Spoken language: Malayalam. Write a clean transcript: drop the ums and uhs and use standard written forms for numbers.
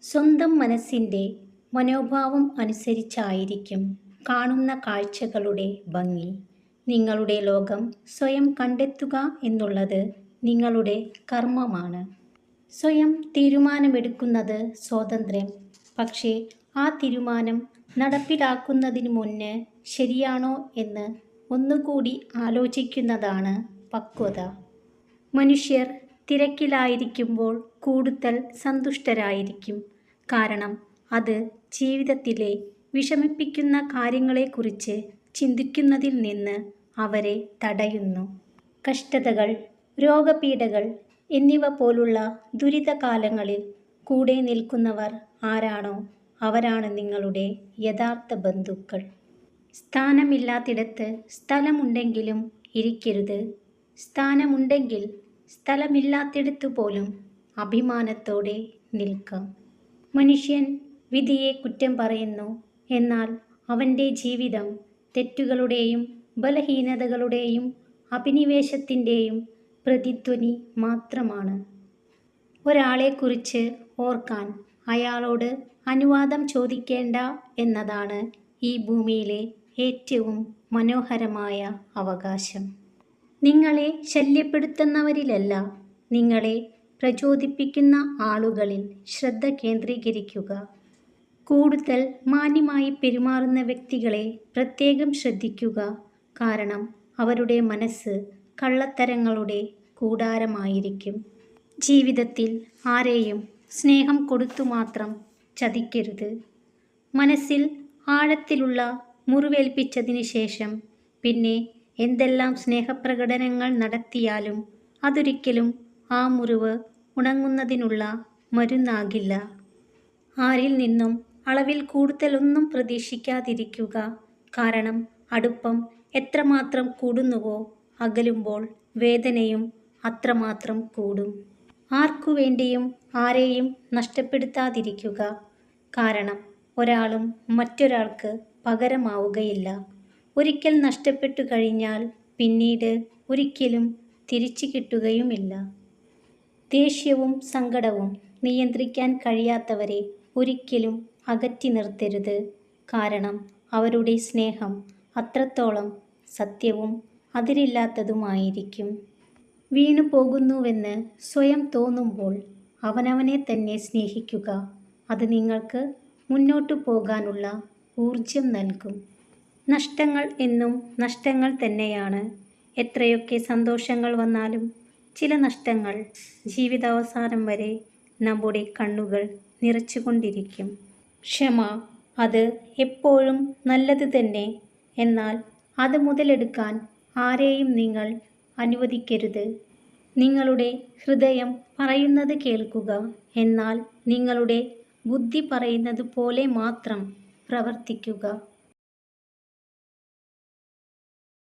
സ്വന്തം മനസ്സിൻ്റെ മനോഭാവം അനുസരിച്ചായിരിക്കും കാണുന്ന കാഴ്ചകളുടെ ഭംഗി. നിങ്ങളുടെ ലോകം സ്വയം കണ്ടെത്തുക എന്നുള്ളത് നിങ്ങളുടെ കർമ്മമാണ്. സ്വയം തീരുമാനമെടുക്കുന്നത് സ്വാതന്ത്ര്യം. പക്ഷേ ആ തീരുമാനം നടപ്പിലാക്കുന്നതിന് മുന്ന് ശരിയാണോ എന്ന് ഒന്നുകൂടി ആലോചിക്കുന്നതാണ് പക്വത. മനുഷ്യർ തിരക്കിലായിരിക്കുമ്പോൾ കൂടുതൽ സന്തുഷ്ടരായിരിക്കും. കാരണം അത് ജീവിതത്തിലെ വിഷമിപ്പിക്കുന്ന കാര്യങ്ങളെക്കുറിച്ച് ചിന്തിക്കുന്നതിൽ നിന്ന് അവരെ തടയുന്നു. കഷ്ടതകൾ, രോഗപീഠകൾ എന്നിവ പോലുള്ള ദുരിതകാലങ്ങളിൽ കൂടെ നിൽക്കുന്നവർ ആരാണോ അവരാണ് നിങ്ങളുടെ യഥാർത്ഥ ബന്ധുക്കൾ. സ്ഥാനമില്ലാത്തിടത്ത് സ്ഥലമുണ്ടെങ്കിലും ഇരിക്കരുത്. സ്ഥാനമുണ്ടെങ്കിൽ സ്ഥലമില്ലാത്തിടത്തു പോലും അഭിമാനത്തോടെ നിൽക്കാം. മനുഷ്യൻ വിധിയെ കുറ്റം പറയുന്നു. എന്നാൽ അവൻ്റെ ജീവിതം തെറ്റുകളുടെയും ബലഹീനതകളുടെയും അഭിനിവേശത്തിൻ്റെയും പ്രതിധ്വനി മാത്രമാണ്. ഒരാളെക്കുറിച്ച് ഓർക്കാൻ അയാളോട് അനുവാദം ചോദിക്കേണ്ട എന്നതാണ് ഈ ഭൂമിയിലെ ഏറ്റവും മനോഹരമായ അവകാശം. നിങ്ങളെ ശല്യപ്പെടുത്തുന്നവരിലല്ല, നിങ്ങളെ പ്രചോദിപ്പിക്കുന്ന ആളുകളിൽ ശ്രദ്ധ കേന്ദ്രീകരിക്കുക. കൂടുതൽ മാന്യമായി പെരുമാറുന്ന വ്യക്തികളെ പ്രത്യേകം ശ്രദ്ധിക്കുക. കാരണം അവരുടെ മനസ്സ് കള്ളത്തരങ്ങളുടെ കൂടാരമായിരിക്കും. ജീവിതത്തിൽ ആരെയും സ്നേഹം കൊടുത്തു മാത്രം ചതിക്കരുത്. മനസ്സിൽ ആഴത്തിലുള്ള മുറിവേൽപ്പിച്ചതിന് ശേഷം പിന്നെ എന്തെല്ലാം സ്നേഹപ്രകടനങ്ങൾ നടത്തിയാലും അതൊരിക്കലും ആ മുറിവ് ഉണങ്ങുന്നതിനുള്ള മരുന്നാകില്ല. ആരിൽ നിന്നും അളവിൽ കൂടുതലൊന്നും പ്രതീക്ഷിക്കാതിരിക്കുക. കാരണം അടുപ്പം എത്രമാത്രം കൂടുന്നുവോ അകലുമ്പോൾ വേദനയും അത്രമാത്രം കൂടും. ആർക്കുവേണ്ടിയും ആരെയും നഷ്ടപ്പെടുത്താതിരിക്കുക. കാരണം ഒരാളും മറ്റൊരാൾക്ക് പകരമാവുകയില്ല. ഒരിക്കൽ നഷ്ടപ്പെട്ടു കഴിഞ്ഞാൽ പിന്നീട് ഒരിക്കലും തിരിച്ചു കിട്ടുകയുമില്ല. ദേഷ്യവും സങ്കടവും നിയന്ത്രിക്കാൻ കഴിയാത്തവരെ ഒരിക്കലും അകറ്റി നിർത്തരുത്. കാരണം അവരുടെ സ്നേഹം അത്രത്തോളം സത്യവും അതിരില്ലാത്തതുമായിരിക്കും. വീണു പോകുന്നുവെന്ന് സ്വയം തോന്നുമ്പോൾ അവനവനെ തന്നെ സ്നേഹിക്കുക. അത് നിങ്ങൾക്ക് മുന്നോട്ടു പോകാനുള്ള ഊർജം നൽകും. നഷ്ടങ്ങൾ എന്നും നഷ്ടങ്ങൾ തന്നെയാണ്. എത്രയൊക്കെ സന്തോഷങ്ങൾ വന്നാലും ചില നഷ്ടങ്ങൾ ജീവിതാവസാനം വരെ നമ്മുടെ കണ്ണുകൾ നിറച്ചുകൊണ്ടിരിക്കും. ക്ഷമ, അത് എപ്പോഴും നല്ലത് തന്നെ. എന്നാൽ അത് മുതലെടുക്കാൻ ആരെയും നിങ്ങൾ അനുവദിക്കരുത്. നിങ്ങളുടെ ഹൃദയം പറയുന്നത് കേൾക്കുക. എന്നാൽ നിങ്ങളുടെ ബുദ്ധി പറയുന്നത് പോലെ മാത്രം പ്രവർത്തിക്കുക.